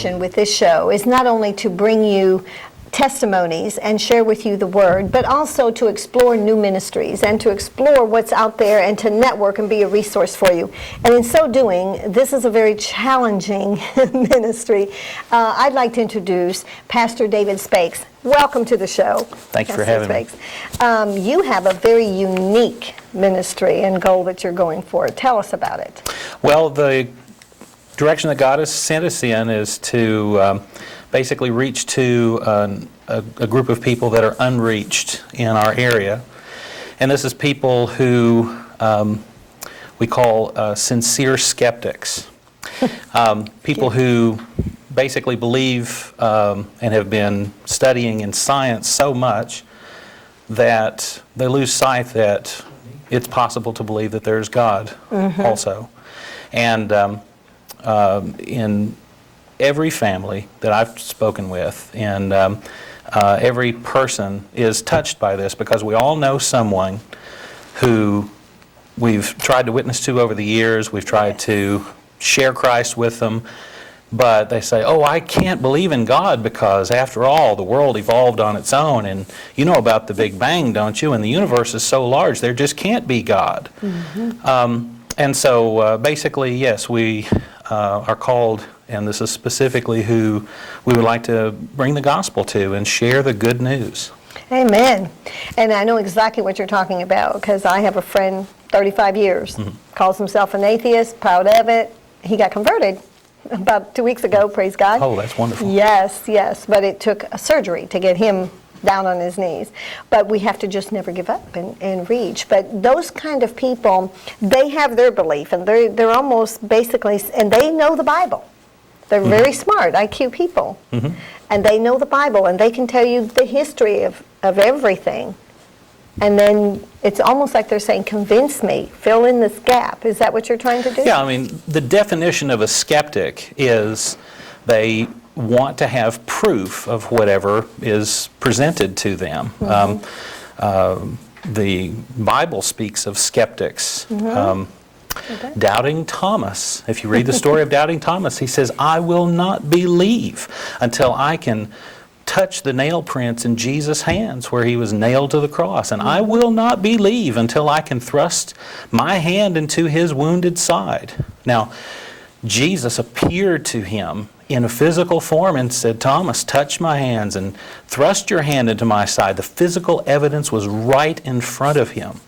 mission with this show is not only to bring you testimonies and share with you the Word, but also to explore new ministries and to explore what's out there and to network and be a resource for you. And in so doing, this is a very challenging ministry. I'd like to introduce Pastor David Spakes. Welcome to the show. Thank you for having me. You have a very unique ministry and goal that you're going for. Tell us about it. Well, the direction that God has sent us in is to basically reach to a group of people that are unreached in our area. And this is people who we call sincere skeptics. People who basically believe and have been studying in science so much that they lose sight that it's possible to believe that there's God also. And in every family that I've spoken with, and every person is touched by this, because we all know someone who we've tried to witness to over the years. We've tried to share Christ with them, but they say, oh, I can't believe in God because after all the world evolved on its own, and you know about the Big Bang, don't you? And the universe is so large there just can't be God. And so basically, yes, we are called, and this is specifically who we would like to bring the gospel to and share the good news. Amen. And I know exactly what you're talking about, because I have a friend, 35 years, calls himself an atheist, proud of it. He got converted about 2 weeks ago, praise God. Oh, that's wonderful. Yes, yes, but it took a surgery to get him down on his knees. But we have to just never give up and reach. But those kind of people, they have their belief, and they're almost basically, and they know the Bible. They're very smart, IQ people. And they know the Bible, and they can tell you the history of everything. And then it's almost like they're saying, convince me, fill in this gap. Is that what you're trying to do? Yeah, I mean, the definition of a skeptic is they want to have proof of whatever is presented to them. The Bible speaks of skeptics. Doubting Thomas, if you read the story of Doubting Thomas, he says, I will not believe until I can touch the nail prints in Jesus' hands where he was nailed to the cross. And I will not believe until I can thrust my hand into his wounded side. Now, Jesus appeared to him in a physical form and said, Thomas, touch my hands and thrust your hand into my side. The physical evidence was right in front of him.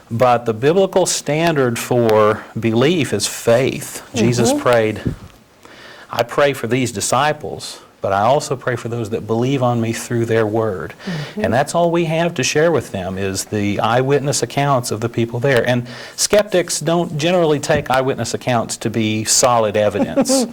But the biblical standard for belief is faith. Jesus prayed, I pray for these disciples, but I also pray for those that believe on me through their word. And that's all we have to share with them, is the eyewitness accounts of the people there. And skeptics don't generally take eyewitness accounts to be solid evidence.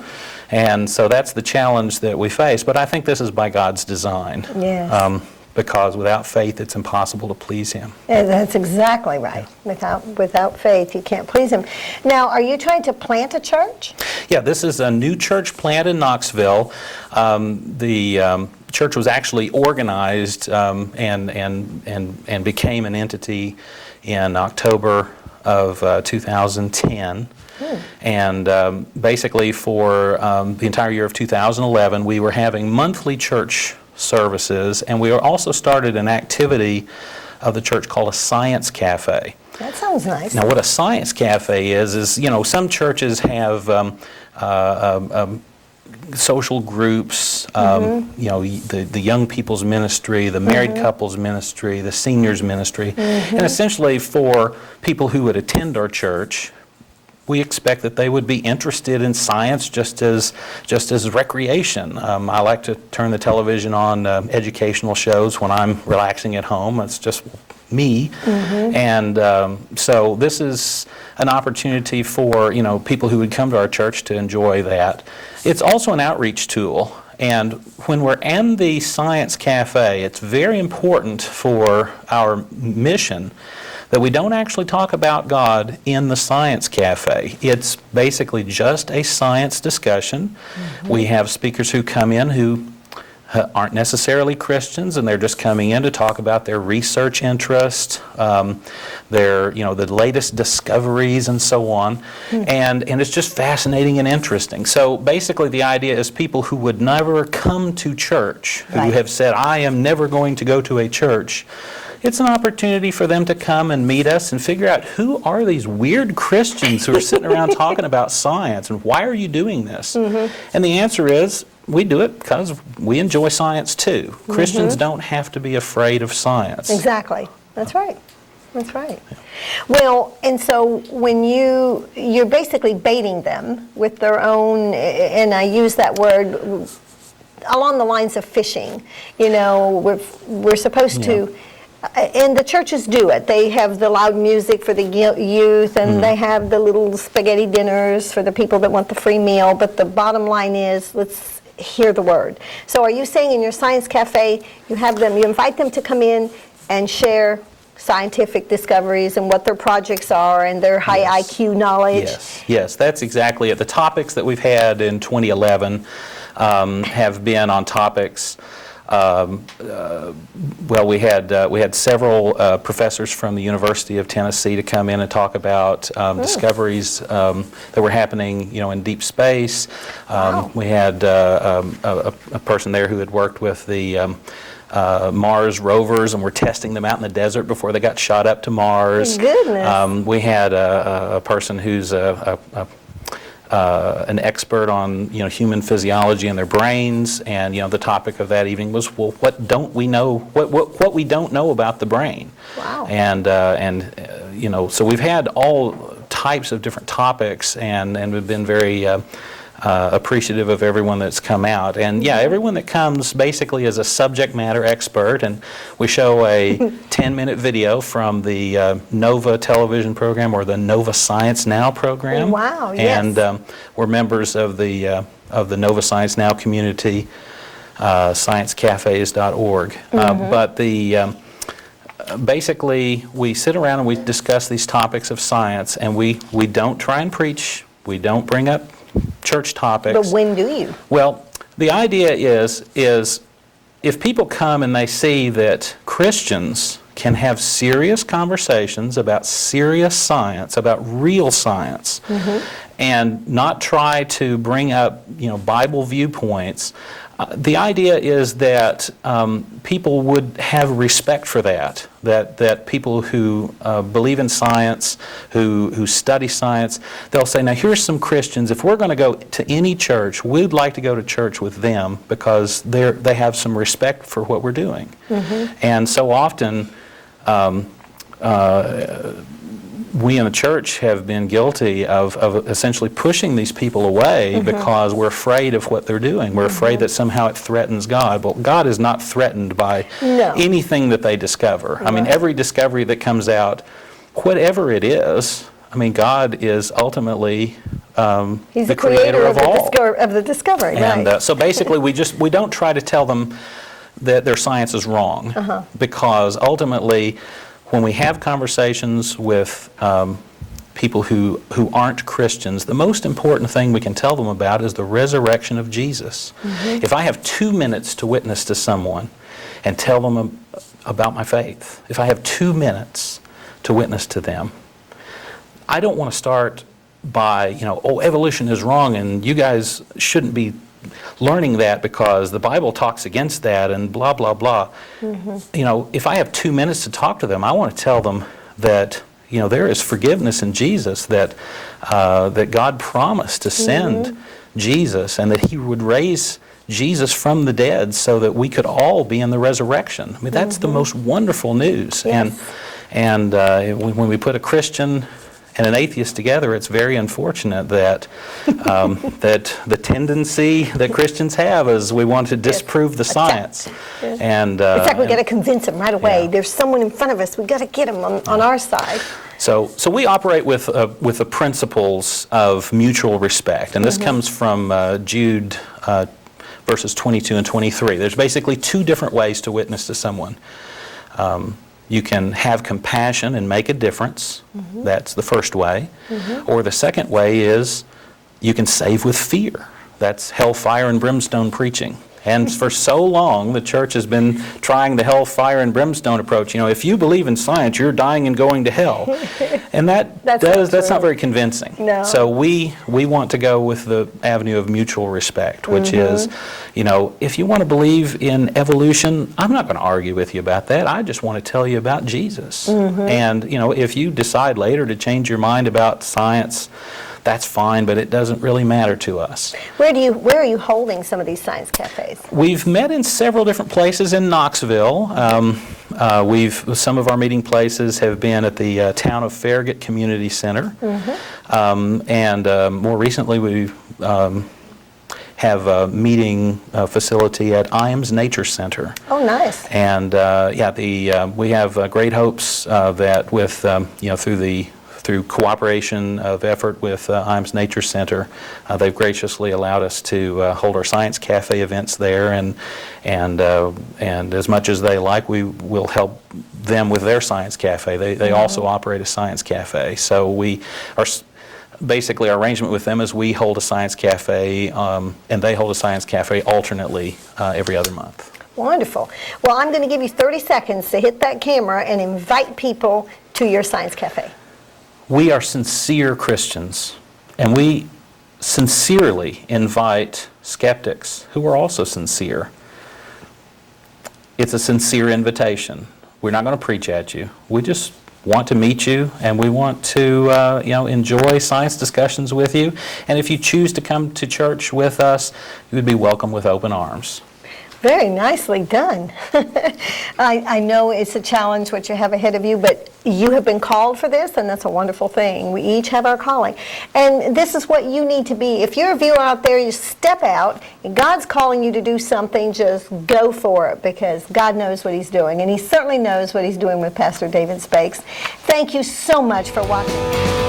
And so that's the challenge that we face. But I think this is by God's design. Yes. Because without faith, it's impossible to please Him. And that's exactly right. Without faith, you can't please Him. Now, are you trying to plant a church? Yeah, this is a new church plant in Knoxville. The church was actually organized and became an entity in October of 2010. And basically for the entire year of 2011, we were having monthly church services, and we also started an activity of the church called a science cafe. That sounds nice. Now, what a science cafe is you know, some churches have social groups, you know, the young people's ministry, the married couples ministry, the seniors ministry, and essentially for people who would attend our church, we expect that they would be interested in science just as recreation. I like to turn the television on educational shows when I'm relaxing at home. It's just me. And so this is an opportunity for, you know, people who would come to our church to enjoy that. It's also an outreach tool. And when we're in the Science Cafe, it's very important for our mission that we don't actually talk about God in the Science Cafe. It's basically just a science discussion. We have speakers who come in who aren't necessarily Christians, and they're just coming in to talk about their research interest, the latest discoveries and so on. And it's just fascinating and interesting. So basically the idea is people who would never come to church, who have said, I am never going to go to a church, it's an opportunity for them to come and meet us and figure out who are these weird Christians who are sitting around talking about science, and why are you doing this? And the answer is, we do it because we enjoy science too. Christians don't have to be afraid of science. Exactly. That's right. That's right. Well, and so when you're basically baiting them with their own, and I use that word along the lines of fishing. You know, we're supposed to, and the churches do it. They have the loud music for the youth, and they have the little spaghetti dinners for the people that want the free meal. But the bottom line is, let's hear the word. So are you saying in your science cafe, you invite them to come in and share scientific discoveries and what their projects are and their high IQ knowledge? Yes, that's exactly it. The topics that we've had in 2011 have been on topics. Well, we had several professors from the University of Tennessee to come in and talk about discoveries that were happening, in deep space. We had a person there who had worked with the Mars rovers, and we're testing them out in the desert before they got shot up to Mars. Goodness. We had a person who's an expert on human physiology and their brains, and the topic of that evening was, well, what don't we know? What we don't know about the brain? Wow. And so we've had all types of different topics, and we've been very appreciative of everyone that's come out. And everyone that comes basically is a subject matter expert, and we show a 10-minute video from the Nova television program, or the Nova Science Now program. Wow, yes. And we're members of the Nova Science Now community, sciencecafes.org. But basically we sit around and we discuss these topics of science, and we don't try and preach. We don't bring up church topics. But when do you? Well, the idea is if people come and they see that Christians can have serious conversations about serious science, about real science, and not try to bring up, Bible viewpoints, the idea is that people would have respect for that people who believe in science, who study science, they'll say, now here's some Christians, if we're going to go to any church, we'd like to go to church with them because they have some respect for what we're doing. And so often, we in the church have been guilty of essentially pushing these people away because we're afraid of what they're doing. We're afraid that somehow it threatens God. Well, God is not threatened by anything that they discover. I mean, every discovery that comes out, whatever it is, God is ultimately He's the creator of all. Of the discovery, and right. so basically we don't try to tell them that their science is wrong, because ultimately when we have conversations with people who aren't Christians, the most important thing we can tell them about is the resurrection of Jesus. If I have 2 minutes to witness to someone and tell them about my faith, if I have 2 minutes to witness to them, I don't want to start by, evolution is wrong and you guys shouldn't be learning that because the Bible talks against that and blah, blah, blah. If I have 2 minutes to talk to them, I want to tell them that, there is forgiveness in Jesus, that God promised to send Jesus, and that He would raise Jesus from the dead so that we could all be in the resurrection. That's the most wonderful news. Yes. And when we put a Christian and an atheist together, it's very unfortunate that that the tendency that Christians have is we want to disprove the science. And it's like we got to convince them right away. There's someone in front of us. We got to get them on our side. So we operate with the principles of mutual respect, and this comes from Jude verses 22 and 23. There's basically 2 different ways to witness to someone. You can have compassion and make a difference. That's the first way. Or the second way is you can save with fear. That's hellfire and brimstone preaching. And for so long, the church has been trying the hellfire and brimstone approach. You know, if you believe in science, you're dying and going to hell. And that's not very convincing. No. So we want to go with the avenue of mutual respect, which is, you know, if you want to believe in evolution, I'm not going to argue with you about that. I just want to tell you about Jesus. And, you know, if you decide later to change your mind about science, that's fine, but it doesn't really matter to us. Where are you holding some of these science cafes? We've met in several different places in Knoxville. Some of our meeting places have been at the Town of Farragut Community Center, and more recently we have a meeting facility at Iams Nature Center. Oh, nice. And we have great hopes that with you know, through cooperation of effort with Iams Nature Center, they've graciously allowed us to hold our Science Cafe events there, and as much as they like, we will help them with their Science Cafe. They also operate a Science Cafe, so we are. Basically, our arrangement with them is we hold a Science Cafe and they hold a Science Cafe alternately every other month. Wonderful. Well, I'm going to give you 30 seconds to hit that camera and invite people to your Science Cafe. We are sincere Christians, and we sincerely invite skeptics who are also sincere. It's a sincere invitation. We're not going to preach at you. We just want to meet you, and we want to enjoy science discussions with you. And if you choose to come to church with us, you would be welcome with open arms. Very nicely done. I know it's a challenge what you have ahead of you, but you have been called for this, and that's a wonderful thing. We each have our calling. And this is what you need to be. If you're a viewer out there, you step out, and God's calling you to do something, just go for it, because God knows what He's doing. And He certainly knows what He's doing with Pastor David Spakes. Thank you so much for watching.